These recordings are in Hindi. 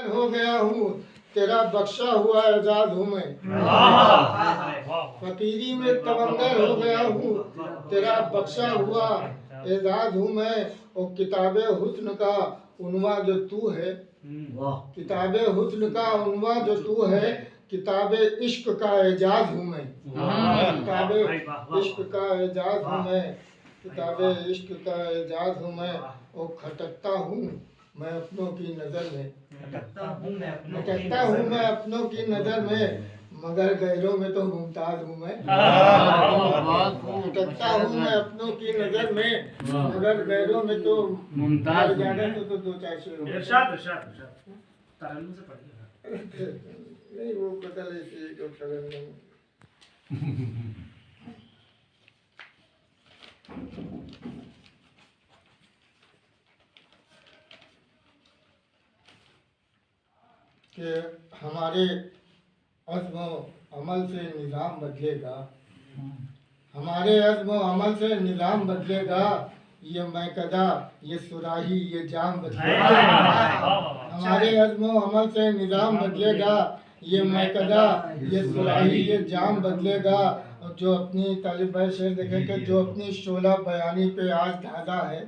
हो गया हूँ, तेरा बख्शा हुआ एजाज हूँ मैं। फकीरी में तवंगर हो गया हूँ, तेरा बख्शा हुआ एजाज हूँ मैं। और किताबे हुस्न का उन्वा जो तू है, किताबे हुस्न का उन्वा जो तू है, किताबे इश्क का एजाज हूँ मैं। किताबे इश्क का एजाज हूँ मैं, किताबे इश्क का एजाज हूँ मैं। और खटकता हूँ मैं अपनों की नज़र में, खटकता हूँ मैं अपनों की नज़र में, मगर गैरों में तो मुमताज हूँ मैं। खटकता हूँ मैं अपनों की नज़र में, मगर गैरों में तो मुमताज। ज़्यादा तो दो चार शेर तरन्नुम से पढ़िएगा। नहीं वो बदल ऐसे जो तरन्नुम कि हमारे अज़्म अमल से निज़ाम बदलेगा, हमारे अज़्म अमल से निज़ाम बदलेगा। ये मैकदा, ये सुराही, ये जाम बदलेगा। हमारे अज़्म अमल से निज़ाम बदलेगा, ये मैकदा, ये सुराही, ये जाम बदलेगा। और जो अपनी तालिब भाई शेर देखें कि जो अपनी शोला बयानी पे आज धागा है,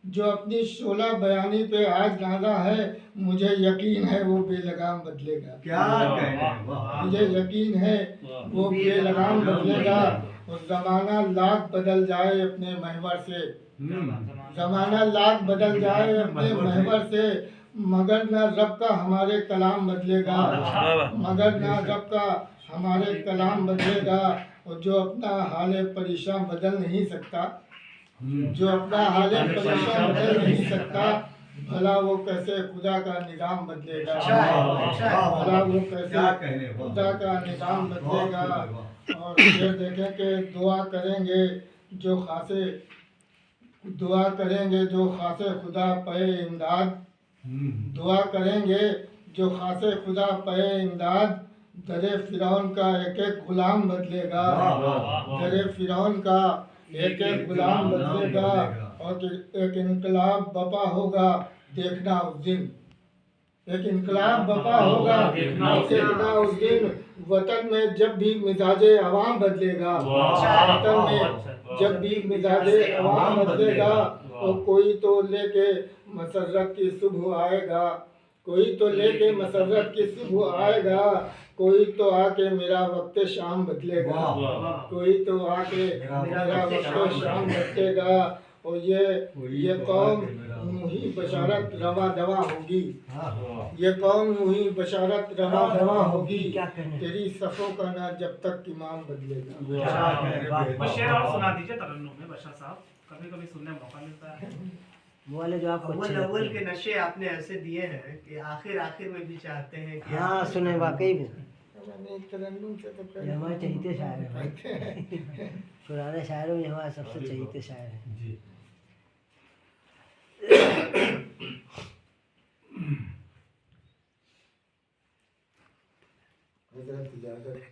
जो अपनी शोला बयानी पे आज नादा है, मुझे यकीन है वो बेलगाम बदलेगा। क्या मुझे यकीन है वो बेलगाम बदलेगा। और ज़माना लाख बदल जाए अपने महवर से, ज़माना लाख बदल जाए अपने महवर से, मगर ना रब का हमारे कलाम बदलेगा, मगर ना रब का हमारे कलाम बदलेगा। और जो अपना हाल परेशान बदल नहीं सकता, जो अपना हाल परेशान बदल नहीं सकता, भला वो कैसे खुदा का निज़ाम बदलेगा, भला वो कैसे खुदा का निज़ाम बदलेगा। और फिर देखें कि दुआ करेंगे जो खासे, दुआ करेंगे जो खासे खुदा पे इमदाद, दुआ करेंगे जो खासे खुदा पे इमदाद। दरे फिरौन का एक एक गुलाम बदलेगा, दरे फिरौन का एक एक गुलाम बदलेगा। और एक इनकलाब बपा होगा देखना उस दिन, एक इनकलाब बपा होगा देखना उस दिन। वतन में जब भी मिजाजे अवाम बदलेगा, वतन में जब भी मिजाजे अवाम बदलेगा। और कोई तो लेके मसर्रत की सुबह आएगा, कोई तो लेके मसर्रत की सुबह आएगा। कोई तो आके मेरा वक्त शाम बदलेगा, कोई तो आके मेरा वक्त शाम बदलेगा। और ये कौम मुही बशारत रवा दवा होगी, ये कौम मुही बशारत रवा दवा होगी। तेरी सफ़ों का ना जब तक इमाम बदलेगा। शेर और सुना दीजिए तरन्नुम में बशा साहब, कभी कभी सुनने मौका मिलता है। वो वाले जो आपको अव्वल के नशे आपने ऐसे दिए हैं कि आखिर में भी चाहते हैं कि हाँ सुने वाकई में तरन्नुम से तो ये हमारे चहीते शायर है भाई। पुराने शायरों में हमारे सबसे चहीते शायर हैं।